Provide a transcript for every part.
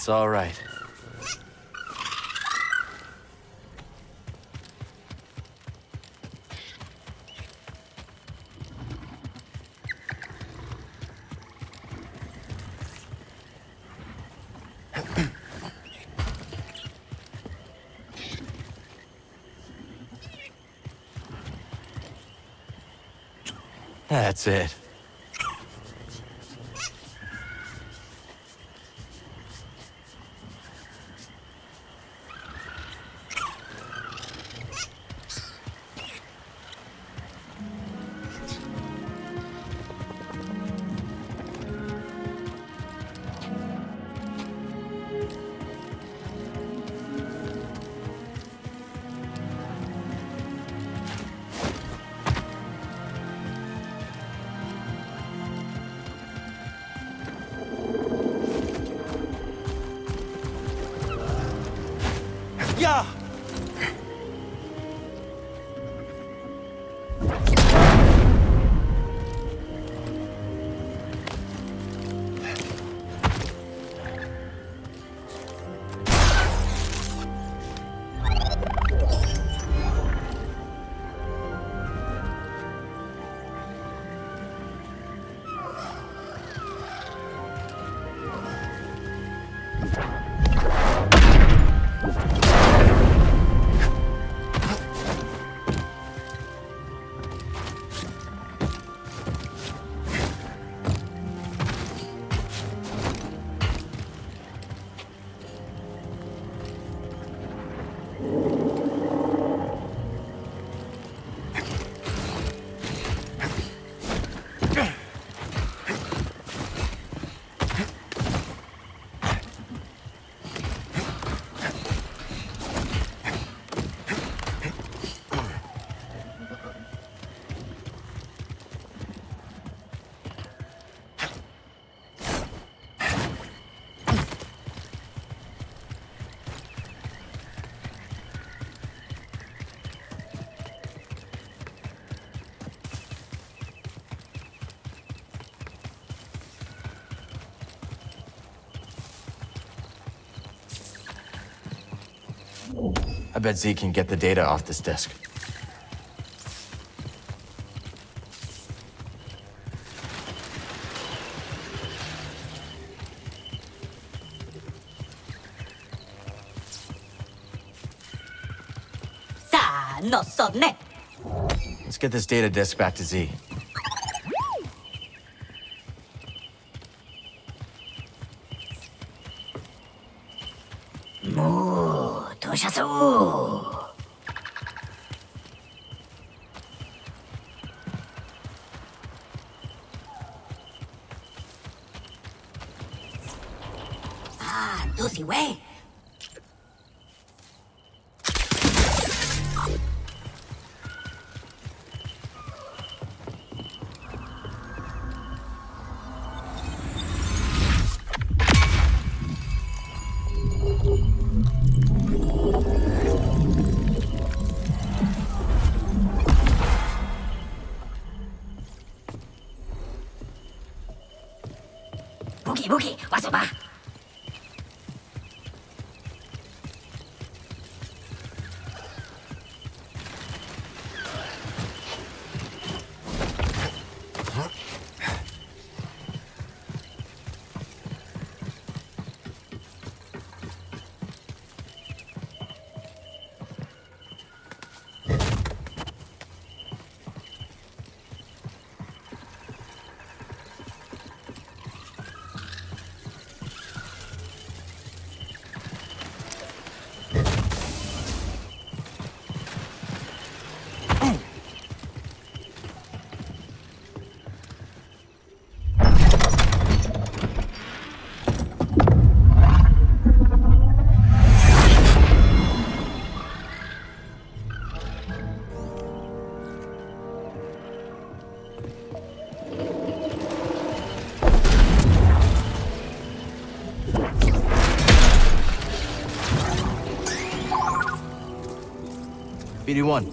It's all right. That's it. Yeah! I bet Z can get the data off this disk. Let's get this data disk back to Z. Boogie, masuk ba? BD1.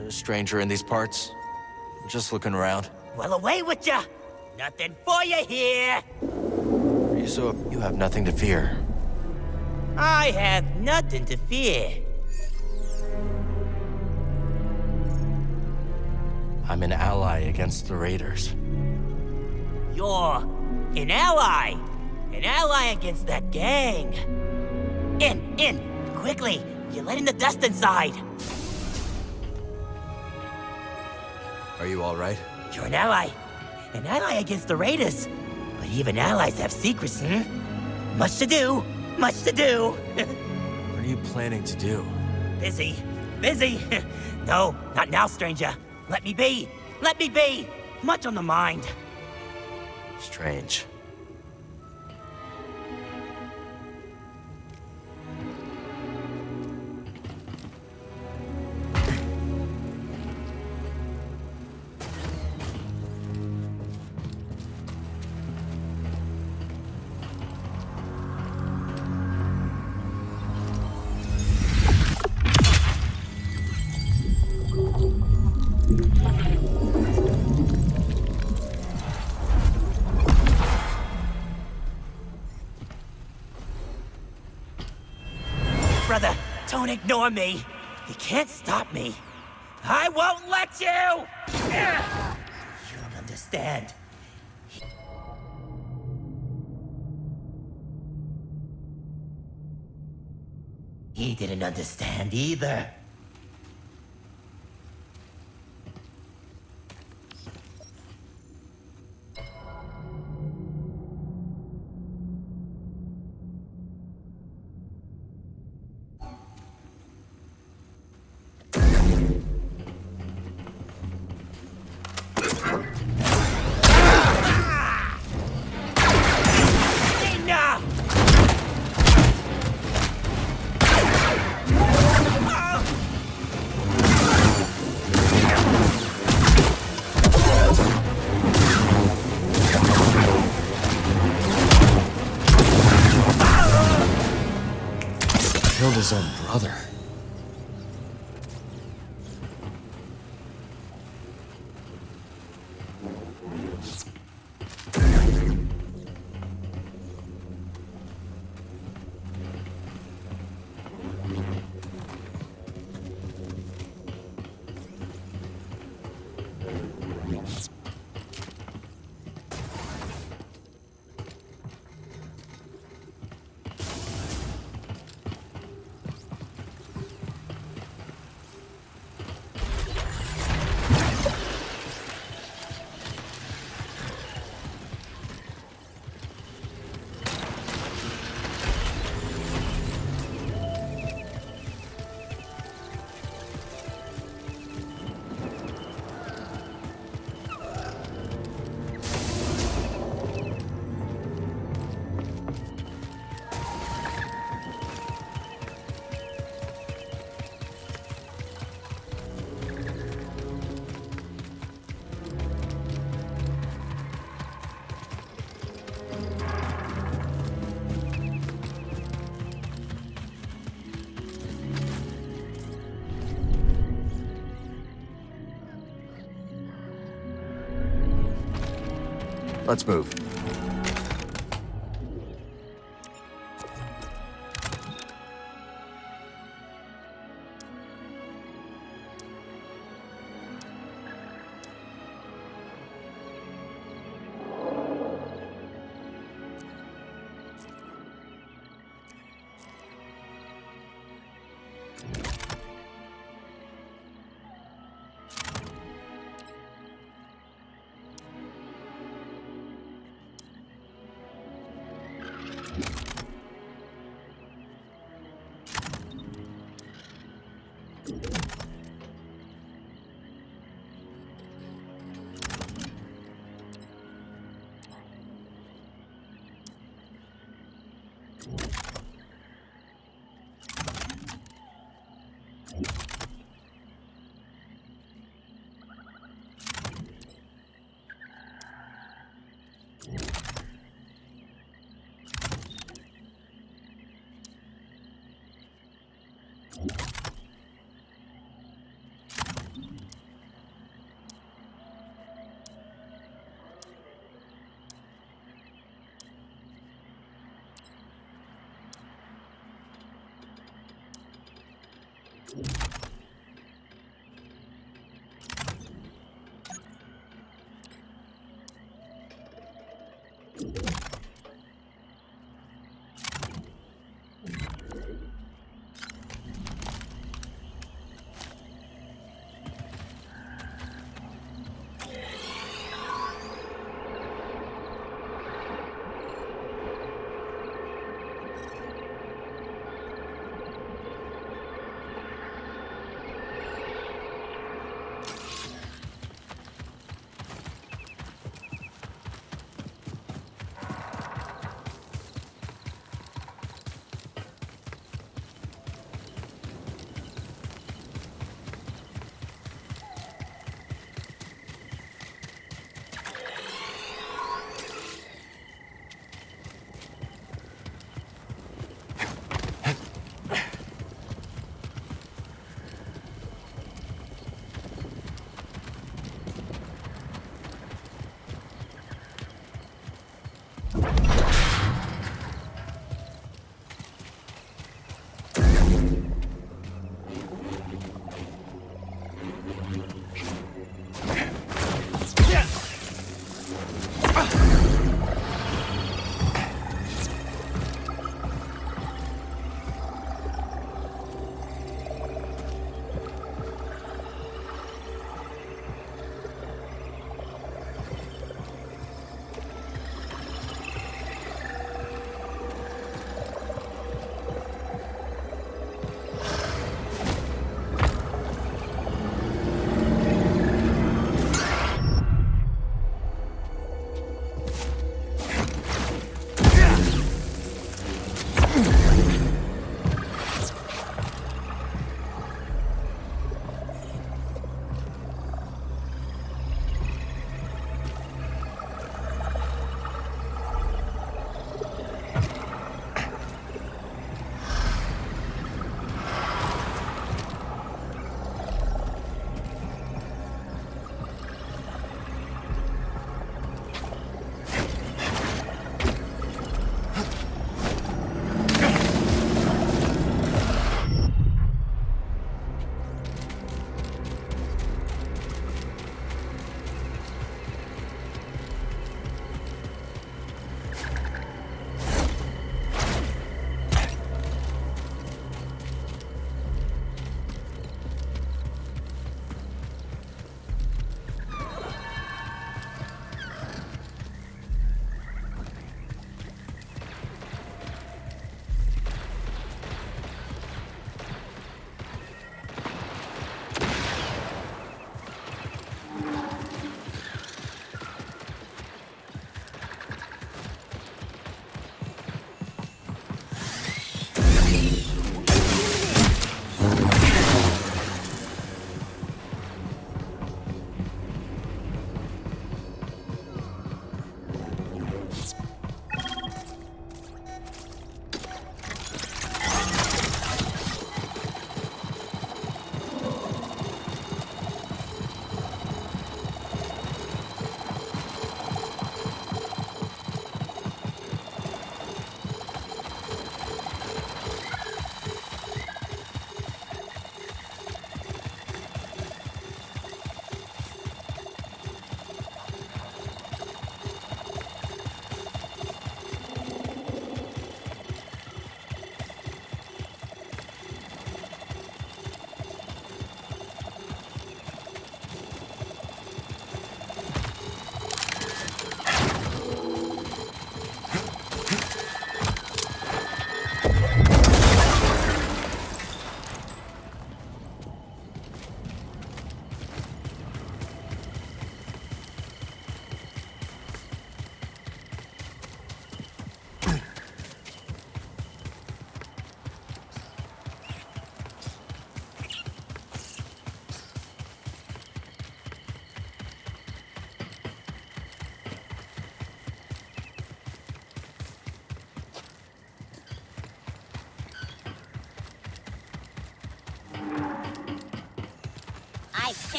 a stranger in these parts. Just looking around. Well, away with ya! Nothing for you here! So you have nothing to fear. I have nothing to fear. I'm an ally against the raiders. You're an ally! An ally against that gang! In! Quickly! You're letting the dust inside! Are you all right? You're an ally. An ally against the raiders. But even allies have secrets, Much to do. Much to do. What are you planning to do? Busy. No, not now, stranger. Let me be. Let me be. Much on the mind. Strange. Brother, don't ignore me. You can't stop me. I won't let you! You don't understand. He didn't understand either. Killed his own brother. Let's move.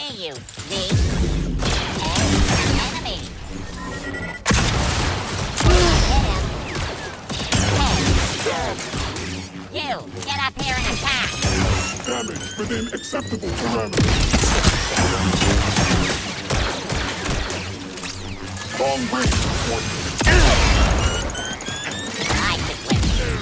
see you, the enemy. Hit him. Hey, you, get up here and attack. Damage within acceptable parameters. Long range deployment. I could win.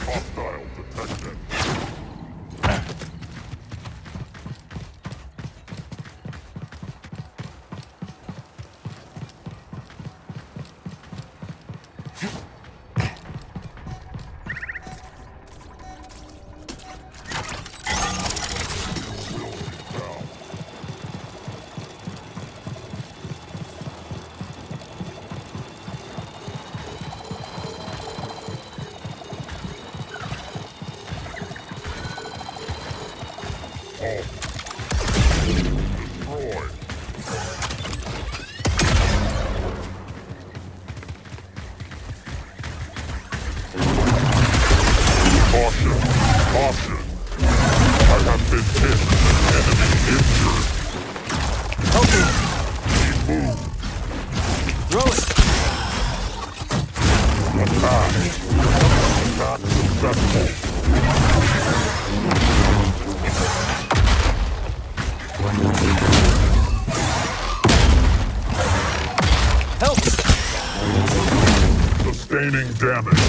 Hostile detected. Destroyed. Caution! Caution! I have been hit. Enemy injured. Help me! He moved. Throw it! Attack! Attack successful. Help! Sustaining damage.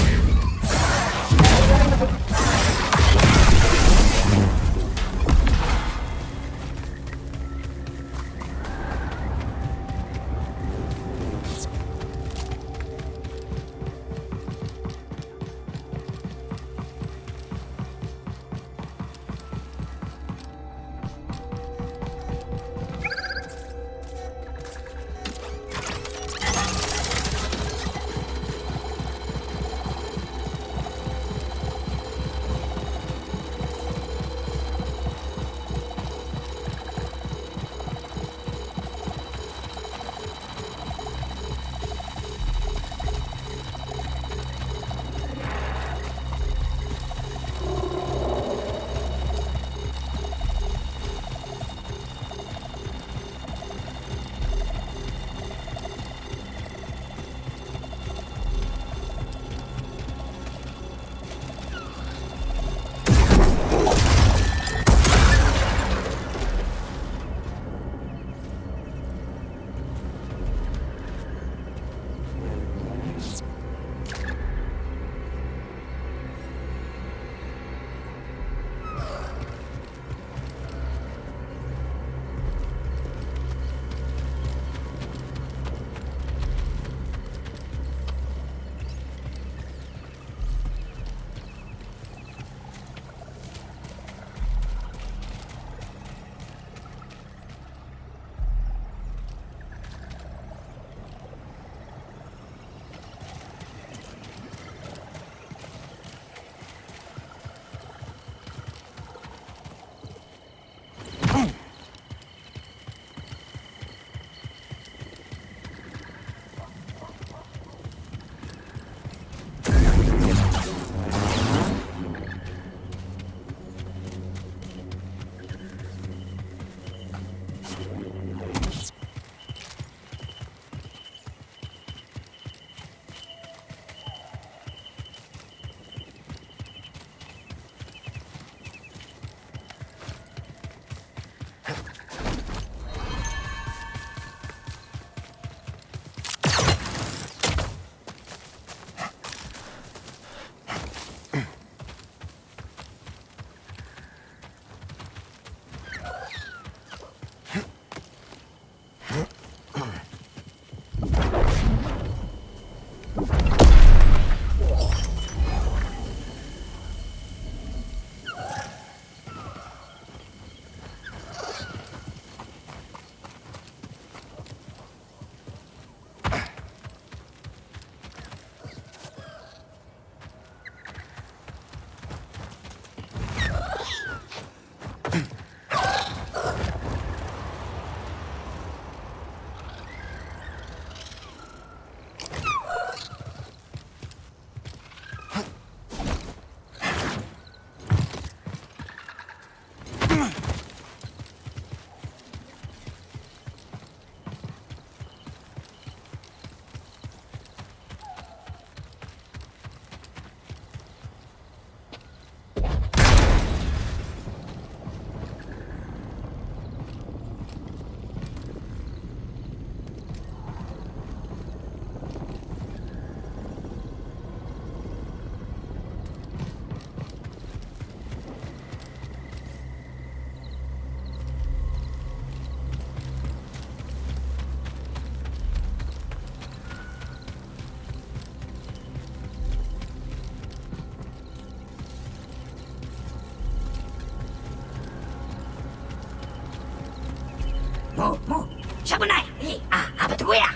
Mu. Siapa naik? Apa tuh ya?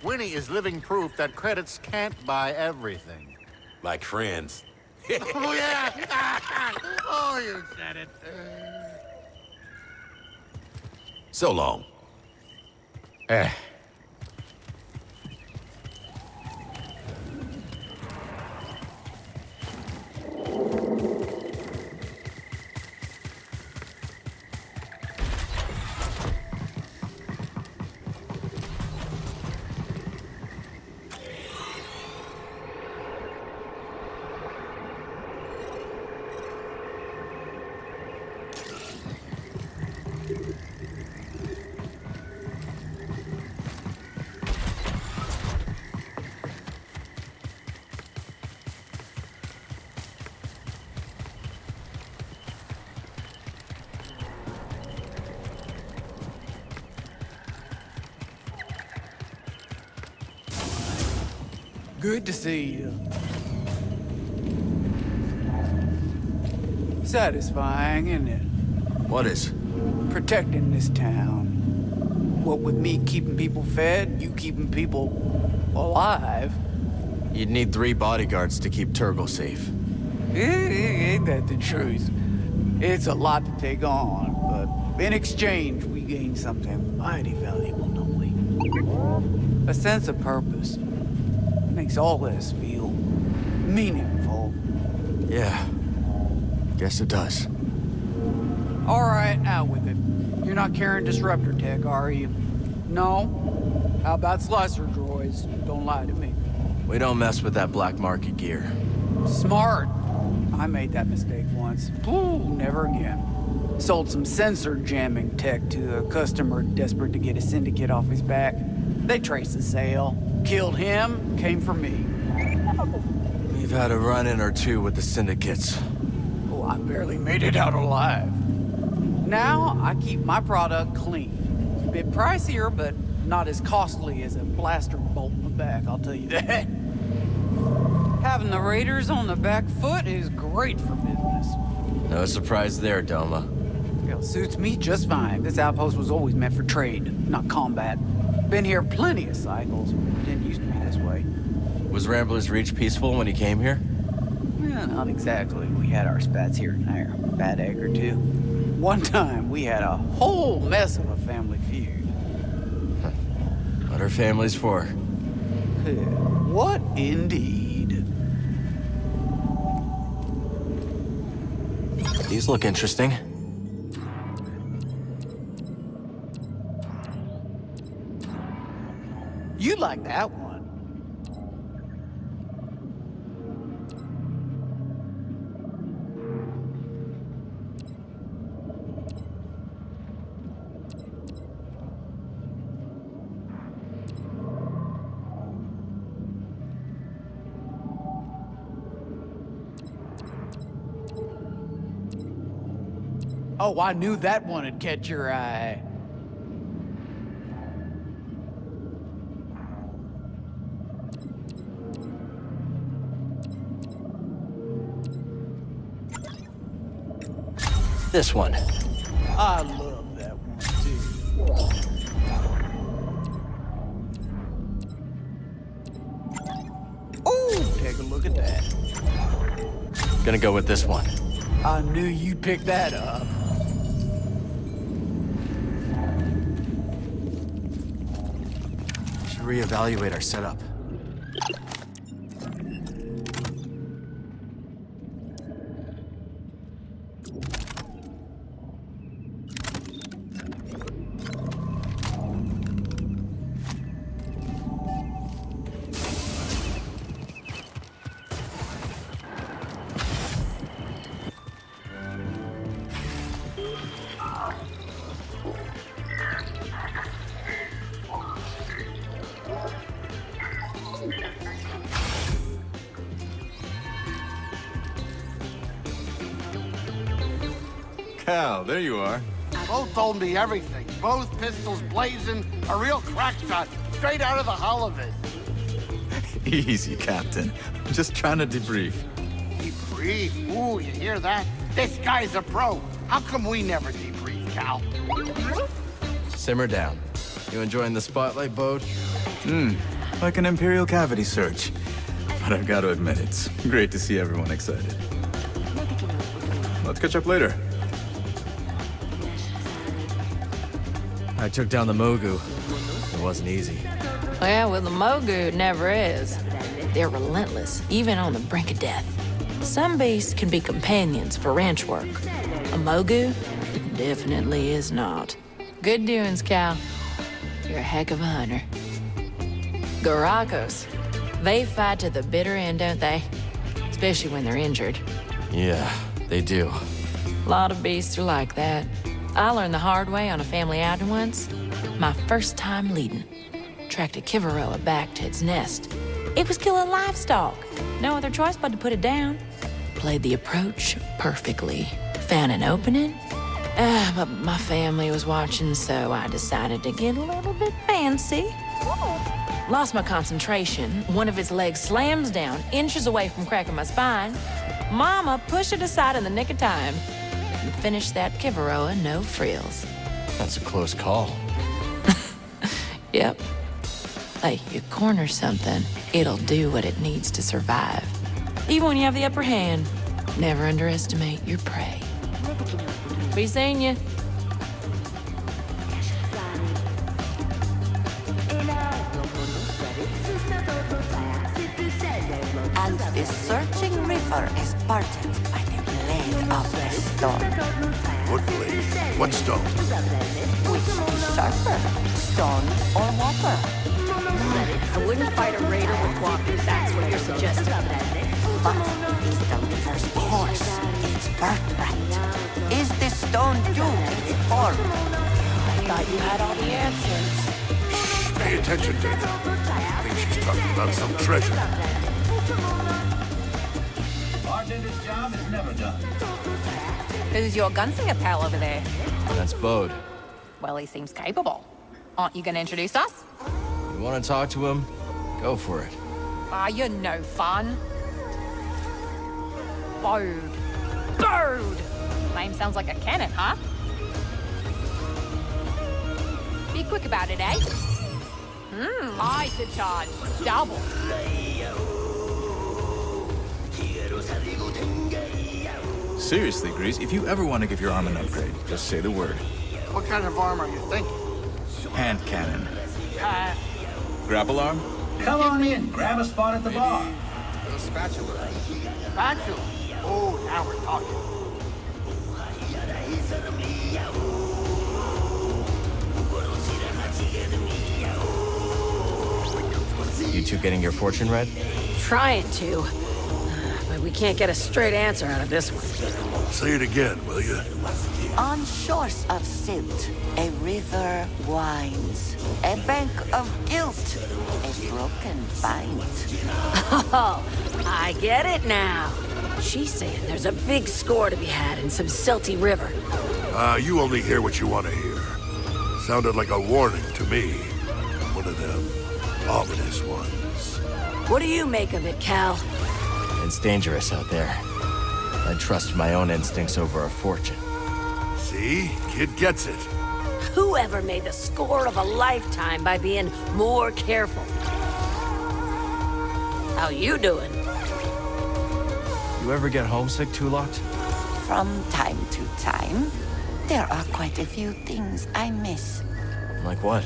Winnie is living proof that credits can't buy everything. Like friends. Oh, yeah! Oh, you said it. So long. Good to see you. Satisfying, isn't it? What is? Protecting this town. What with me keeping people fed, you keeping people alive. You'd need 3 bodyguards to keep Turgle safe. Ain't that the truth? It's a lot to take on, but in exchange, we gain something mighty valuable, don't we? A sense of purpose. Makes all this feel meaningful. Yeah. Guess it does. All right, out with it. You're not carrying disruptor tech, are you? No? How about slicer droids? Don't lie to me. We don't mess with that black market gear. Smart. I made that mistake once. Ooh, never again. Sold some sensor jamming tech to a customer desperate to get a syndicate off his back. They traced the sale. Killed him, came for me. We've had a run-in or two with the syndicates. Oh, I barely made it out alive. Now, I keep my product clean. It's a bit pricier, but not as costly as a blaster bolt in the back, I'll tell you that. Having the raiders on the back foot is great for business. No surprise there, Doma. It suits me just fine. This outpost was always meant for trade, not combat. Been here plenty of cycles. Didn't used to be this way. Was Rambler's Reach peaceful when he came here? Yeah, not exactly. We had our spats here and there. Bad egg or two. One time, we had a whole mess of a family feud. What are families for? What indeed? These look interesting. You like that one. Oh, I knew that one would catch your eye. This one. I love that one, too. Oh, take a look at that. Gonna go with this one. I knew you'd pick that up. Should reevaluate our setup. Cal, there you are. Both told me everything. Both pistols blazing, a real crack shot, straight out of the hull of it. Easy, Captain. I'm just trying to debrief. Debrief? Ooh, you hear that? This guy's a pro. How come we never debrief, Cal? Simmer down. You enjoying the spotlight boat? Like an Imperial cavity search. But I've got to admit, it's great to see everyone excited. Let's catch up later. I took down the Mogu. It wasn't easy. Well, with the Mogu, it never is. They're relentless, even on the brink of death. Some beasts can be companions for ranch work. A Mogu definitely is not. Good doings, Cal. You're a heck of a hunter. Garacos. They fight to the bitter end, don't they? Especially when they're injured. Yeah, they do. A lot of beasts are like that. I learned the hard way on a family outing once. My first time leading. Tracked a Kivaroa back to its nest. It was killing livestock. No other choice but to put it down. Played the approach perfectly. Found an opening. But my family was watching, so I decided to get a little bit fancy. Lost my concentration. One of its legs slams down, inches away from cracking my spine. Mama pushed it aside in the nick of time. And finished that Kivaroa no frills. That's a close call. Yep. Hey, you corner something, it'll do what it needs to survive. Even when you have the upper hand, never underestimate your prey. Be seeing you. And the searching river is parted by the blade of the storm. What blade? What stone? Which is sharper, stone or water? I wouldn't fight a raider with walkers, that's what you're suggesting. But is the river's course its birthright? Is the stone due its form? I thought you had all the answers. Shh, pay attention to her. I think she's talking about some treasure. Bartender's job is never done. Who's your gunslinger pal over there? That's Bode. Well, he seems capable. Aren't you gonna introduce us? You want to talk to him? Go for it. Ah, you're no fun. Bode. Bode! Name sounds like a cannon, huh? Be quick about it, eh? I to charge. Double. Seriously, Grease, if you ever want to give your arm an upgrade, just say the word. What kind of arm are you thinking? Hand cannon. Grapple arm? Come on in, grab a spot at the bar. A spatula. Spatula? Oh, now we're talking. You two getting your fortune read? Trying to. But we can't get a straight answer out of this one. Say it again, will you? On shores of silt, a river winds. A bank of guilt, a broken find. Oh, I get it now. She's saying there's a big score to be had in some silty river. You only hear what you want to hear. Sounded like a warning to me. One of them ominous ones. What do you make of it, Cal? It's dangerous out there. I trust my own instincts over a fortune. See? Kid gets it. Whoever made the score of a lifetime by being more careful? How you doing? You ever get homesick, Tulot? From time to time, there are quite a few things I miss. Like what?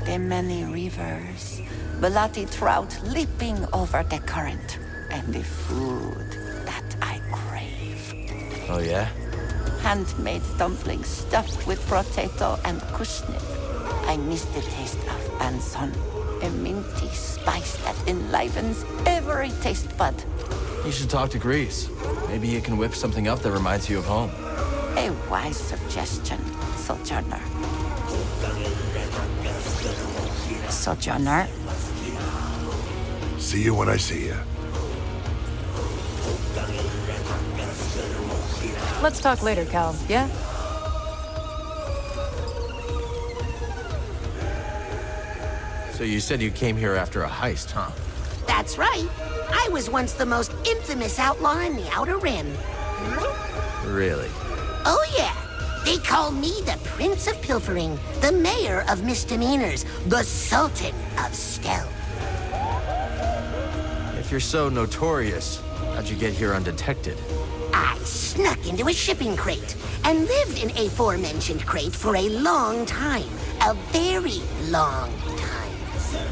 The many rivers, bloody trout leaping over the current, and the food that I crave. Oh, yeah? Handmade dumplings stuffed with potato and kushnip. I miss the taste of banson, a minty spice that enlivens every taste bud. You should talk to Grease. Maybe he can whip something up that reminds you of home. A wise suggestion, Sojourner. Sojourner? See you when I see you. Let's talk later, Cal, yeah? So you said you came here after a heist, huh? That's right. I was once the most infamous outlaw in the Outer Rim. Really? Oh, yeah. They call me the Prince of Pilfering, the Mayor of Misdemeanors, the Sultan of Stealth. If you're so notorious, how'd you get here undetected? I snuck into a shipping crate and lived in a aforementioned crate for a long time. A very long time.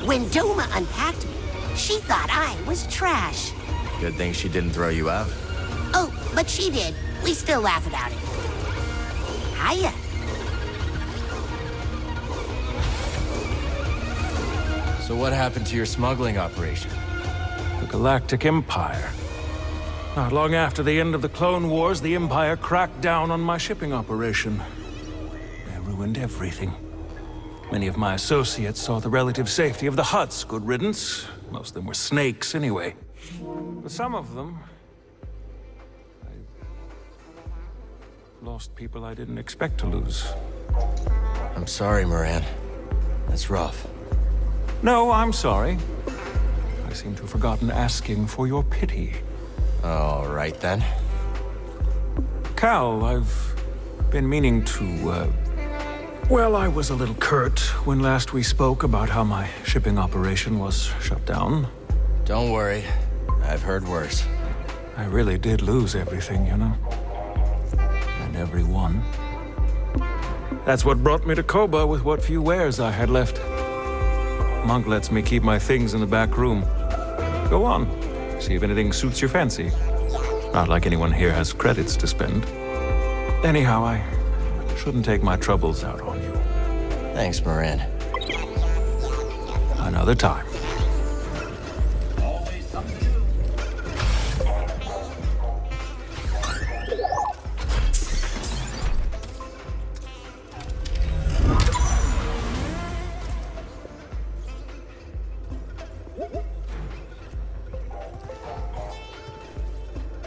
When Doma unpacked me, she thought I was trash. Good thing she didn't throw you out. Oh, but she did. We still laugh about it. Hiya. So what happened to your smuggling operation? The Galactic Empire. Not long after the end of the Clone Wars, the Empire cracked down on my shipping operation. They ruined everything. Many of my associates saw the relative safety of the Hutts. Good riddance. Most of them were snakes anyway. But some of them... I lost people I didn't expect to lose. I'm sorry, Moran. That's rough. No, I'm sorry. I seem to have forgotten asking for your pity. All right, then. Cal, I've been meaning to, well, I was a little curt when last we spoke about how my shipping operation was shut down. Don't worry. I've heard worse. I really did lose everything, you know? And everyone. That's what brought me to Koba with what few wares I had left. Monk lets me keep my things in the back room. Go on. See if anything suits your fancy. Not like anyone here has credits to spend. Anyhow, I shouldn't take my troubles out on you. Thanks, Moran. Another time. Always something to do.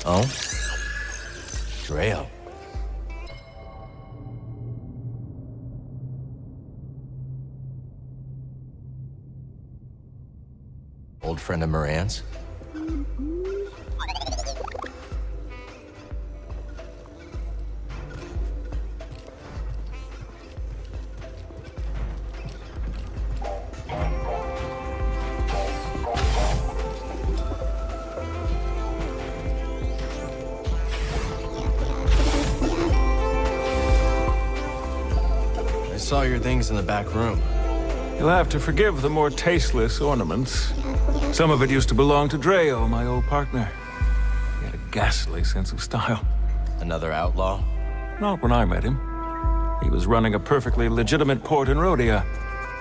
Oh? Dreo. Old friend of Moran's? I saw your things in the back room. You'll have to forgive the more tasteless ornaments. Some of it used to belong to Dreo, my old partner. He had a ghastly sense of style. Another outlaw? Not when I met him. He was running a perfectly legitimate port in Rhodia.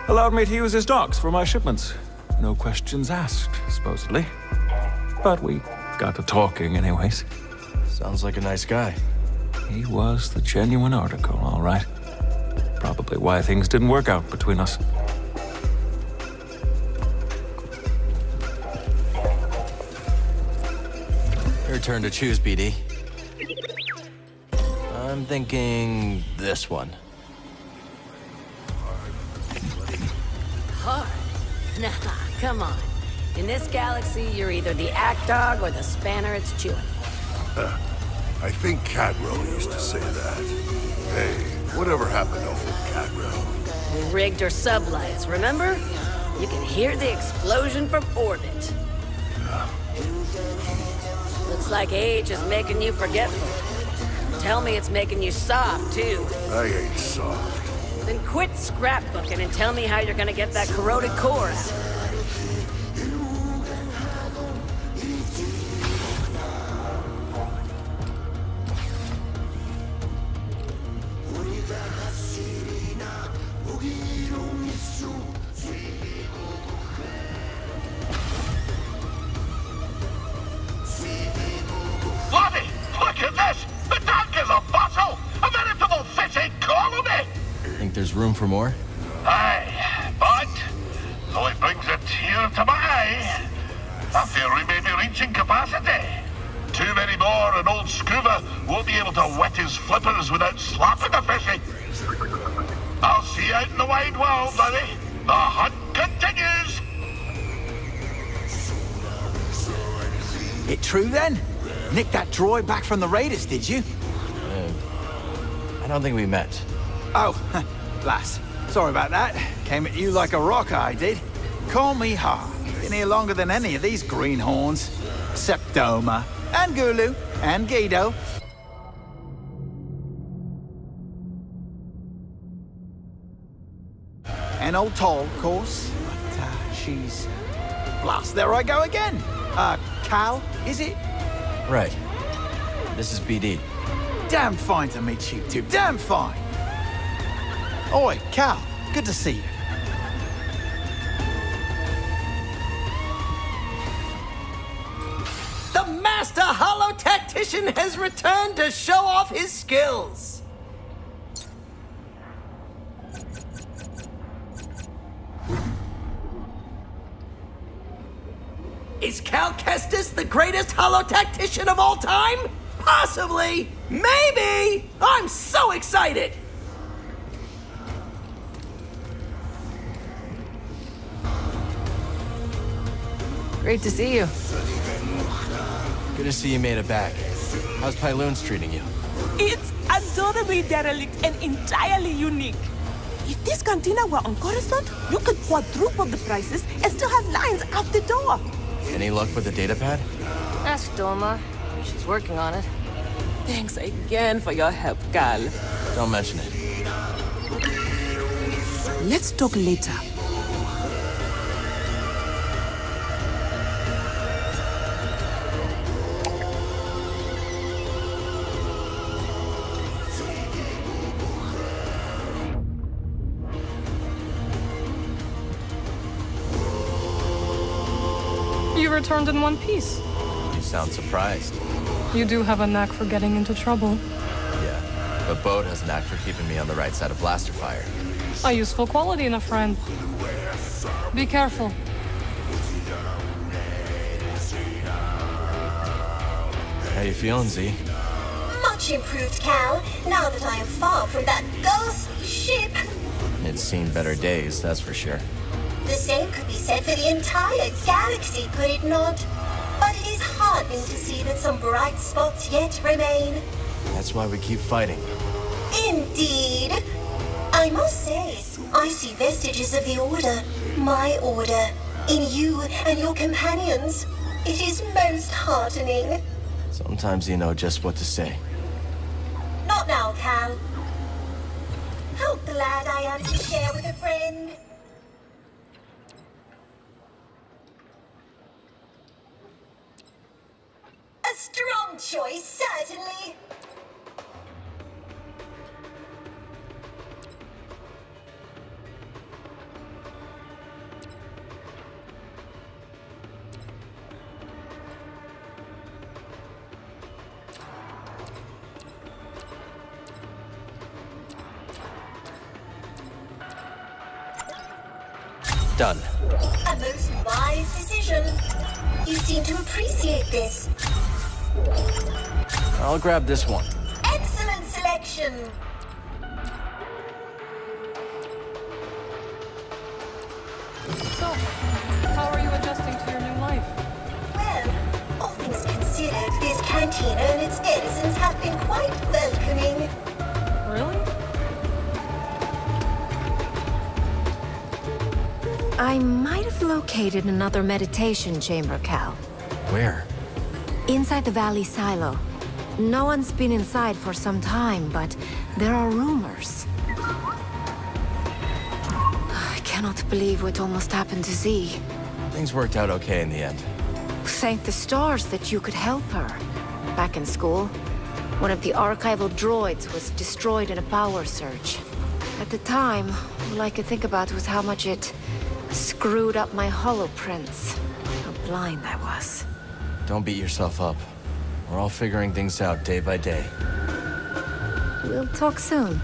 Allowed me to use his docks for my shipments. No questions asked, supposedly. But we got to talking anyways. Sounds like a nice guy. He was the genuine article, all right. Probably why things didn't work out between us. Your turn to choose, BD. I'm thinking this one. Hard? Nah, come on. In this galaxy, you're either the act dog or the spanner it's chewing. I think Cadro used to say that. Hey, whatever happened to old Cadro? We rigged her sublights, remember? You can hear the explosion from orbit. Looks like age is making you forgetful. Tell me it's making you soft, too. I ain't soft. Then quit scrapbooking and tell me how you're gonna get that corroded core out. Bloody! Look at this! The tank is a fossil! A veritable fishing colony! Think there's room for more? Aye, but though it brings a tear to my eye, I fear we may be reaching capacity. Too many more and old Skoova won't be able to wet his flippers without slapping the fishing. I'll see you out in the wide world, buddy. The hunt continues! It true then? Nicked that droid back from the raiders, did you? I don't think we met. Oh, lass. Sorry about that. Came at you like a rock, I did. Call me hard. Been here longer than any of these greenhorns. Except Doma, and Gulu, and Guido. And old Toll, of course. But, she's... Blast, there I go again. Cal, is it? Right. This is BD. Damn fine to meet you two. Damn fine. Oi, Cal. Good to see you. The Master Holo-Tactician has returned to show off his skills. Is Cal Kestis the greatest Holo-Tactician of all time? Possibly. Maybe. I'm so excited. Great to see you. Good to see you made it back. How's Pyloon's treating you? It's adorably derelict and entirely unique. If this cantina were on Coruscant, you could quadruple the prices and still have lines out the door. Any luck with the datapad? Ask Doma. She's working on it. Thanks again for your help, Cal. Don't mention it. Let's talk later. You returned in one piece. You sound surprised. You do have a knack for getting into trouble. Yeah, but Bode has a knack for keeping me on the right side of blaster fire. A useful quality in a friend. Be careful. How you feeling, Z? Much improved, Cal, now that I am far from that ghastly ship. It's seen better days, that's for sure. The same could be said for the entire galaxy, could it not? But it is heartening to see that some bright spots yet remain. That's why we keep fighting. Indeed. I must say, I see vestiges of the Order, my Order, in you and your companions. It is most heartening. Sometimes you know just what to say. Not now, Cal. How glad I am to share with a friend. A strong choice, certainly. Done. A most wise decision. You seem to appreciate this. I'll grab this one. Excellent selection. So, how are you adjusting to your new life? Well, all things considered, this cantina and its denizens have been quite welcoming. Really? I might have located another meditation chamber, Cal. Where? Inside the Valley Silo. No one's been inside for some time, but there are rumors. I cannot believe what almost happened to Z. Things worked out okay in the end. Thank the stars that you could help her. Back in school, one of the archival droids was destroyed in a power surge. At the time, all I could think about was how much it screwed up my holoprints. How blind I was. Don't beat yourself up. We're all figuring things out day by day. We'll talk soon.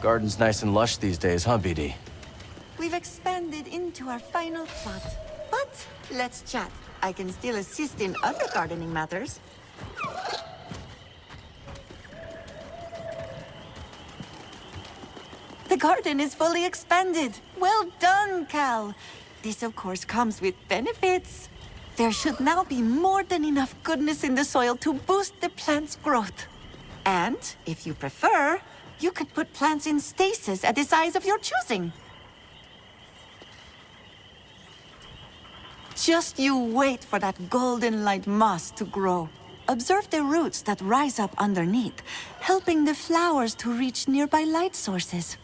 Garden's nice and lush these days, huh, BD? We've expanded into our final plot. But let's chat. I can still assist in other gardening matters. The garden is fully expanded. Well done, Cal. This, of course, comes with benefits. There should now be more than enough goodness in the soil to boost the plant's growth. And, if you prefer, you could put plants in stasis at the size of your choosing. Just you wait for that golden light moss to grow. Observe the roots that rise up underneath, helping the flowers to reach nearby light sources.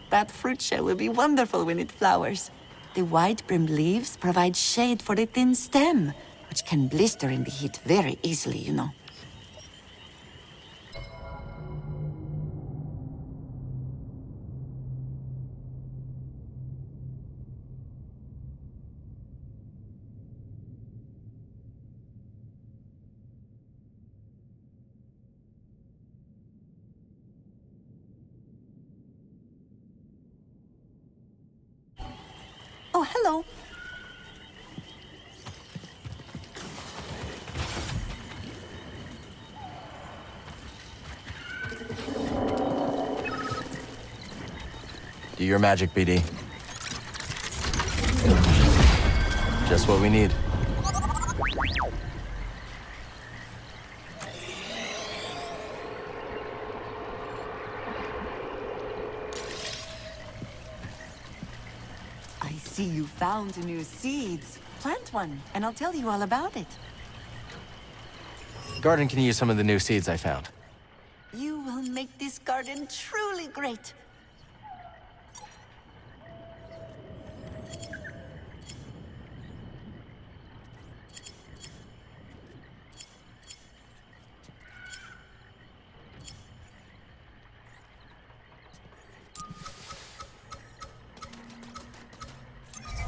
That fruit shell will be wonderful when it flowers. The wide-brimmed leaves provide shade for the thin stem, which can blister in the heat very easily, you know. Oh, hello. Do your magic, BD. Just what we need. See, you found new seeds. Plant one, and I'll tell you all about it. Garden can use some of the new seeds I found. You will make this garden truly great.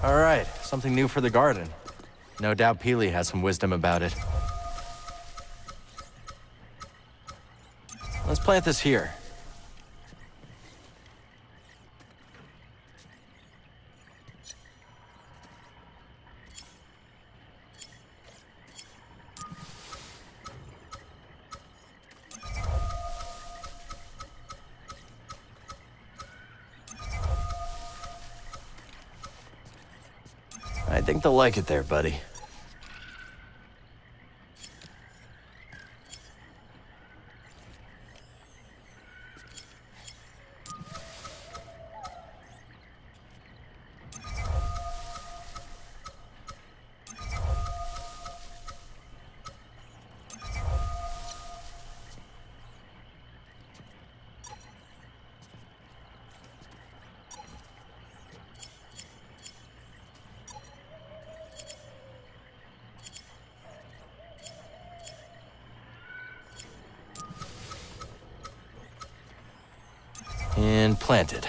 All right, something new for the garden. No doubt Peely has some wisdom about it. Let's plant this here. I think they'll like it there, buddy. And planted.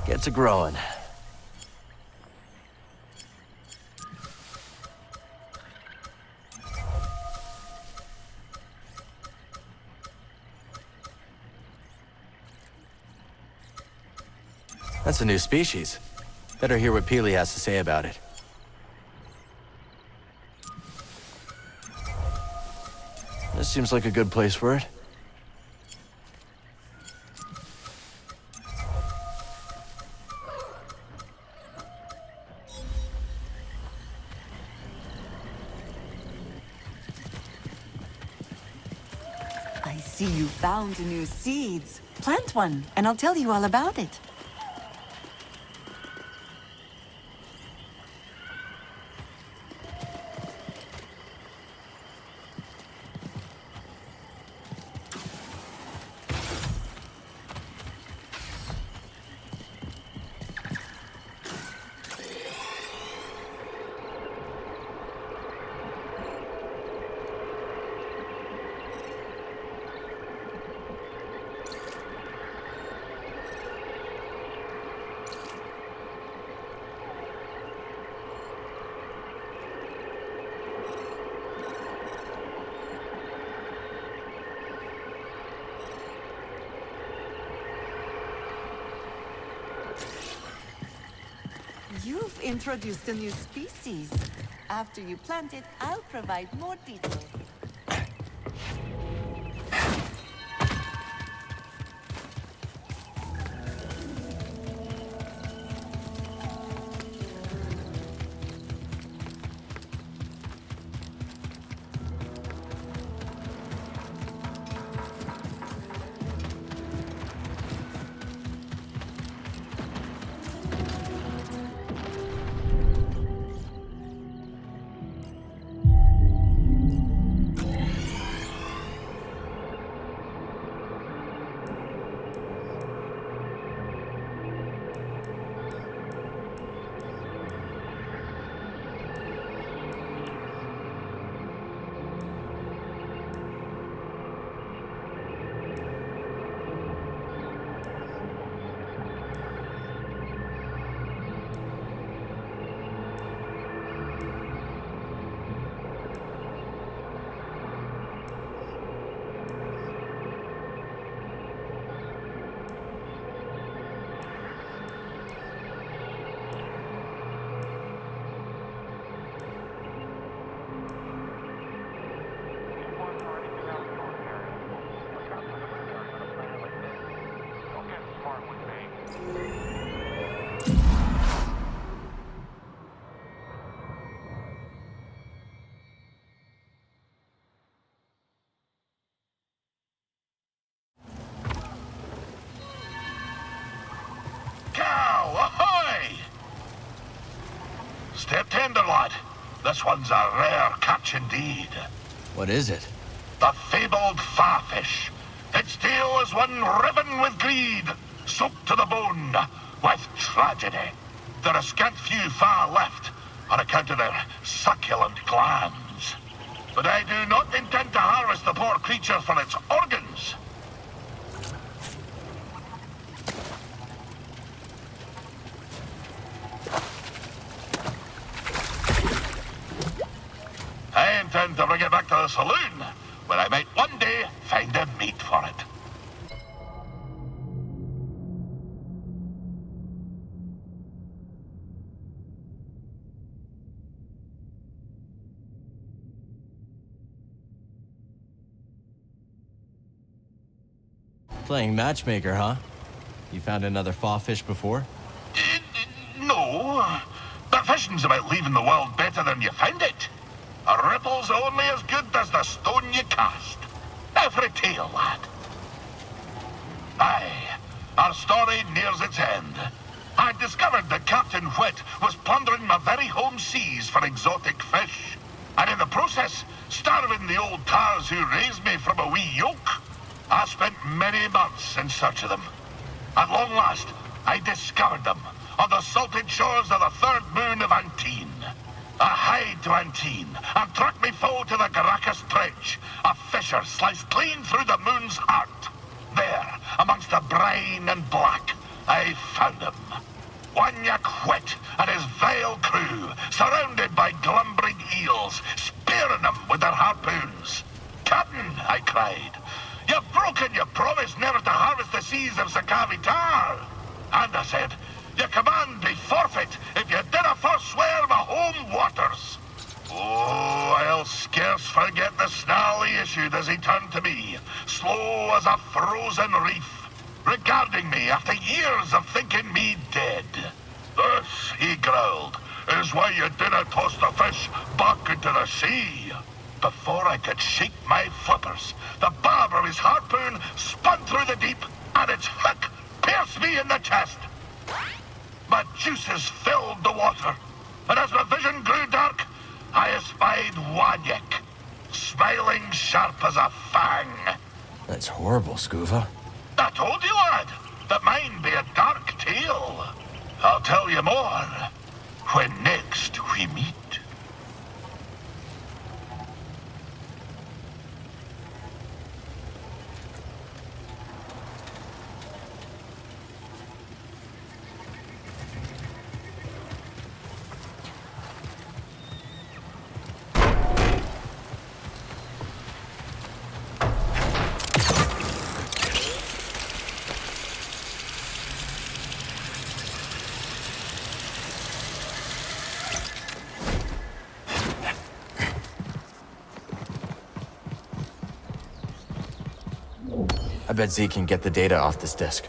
Get to growing. That's a new species. Better hear what Peely has to say about it. This seems like a good place for it. see you found new seeds. Plant one, and I'll tell you all about it. You've introduced a new species. After you plant it, I'll provide more details. Step tender, lad. This one's a rare catch indeed. What is it? The fabled farfish. Its tail is one riven with greed, soaked to the bone with tragedy. There are scant few far left on account of their succulent glands. But I do not intend to harvest the poor creature for its organs. I intend to bring it back to the saloon, where I might one day find a mate for it. Playing matchmaker, huh? You found another fawfish before? No, but fishing's about leaving the world better than you found it. A ripple's only as good as the stone you cast. Now for a tale, lad. Aye, our story nears its end. I discovered that Captain Whit was plundering my very home seas for exotic fish, and in the process, starving the old tars who raised me from a wee yoke. I spent many months in search of them. At long last, I discovered them on the salted shores of the third moon of Antine. I hied to Antine and tracked me foe to the Caracas Trench, a fissure sliced clean through the moon's heart. There, amongst the brine and black, I found him. Wanya Whit and his vile crew, surrounded by glumbering eels, spearing them with their harpoons. "Captain," I cried, "you've broken your promise never to harvest the seas of Sakavi Tar." And I said, "Your command be forfeit if you dinna forswear my home waters." Oh, I'll scarce forget the snarl he issued as he turned to me, slow as a frozen reef, regarding me after years of thinking me dead. "This," he growled, "is why you dinna toss the fish back into the sea." Before I could shake my flippers, the barb of his harpoon spun through the deep, and its hook pierced me in the chest. My juices filled the water, and as my vision grew dark, I espied Wanyik, smiling sharp as a fang. That's horrible, Skoova. I told you, lad, that mine be a dark tale. I'll tell you more when next we meet. I bet Z can get the data off this disk.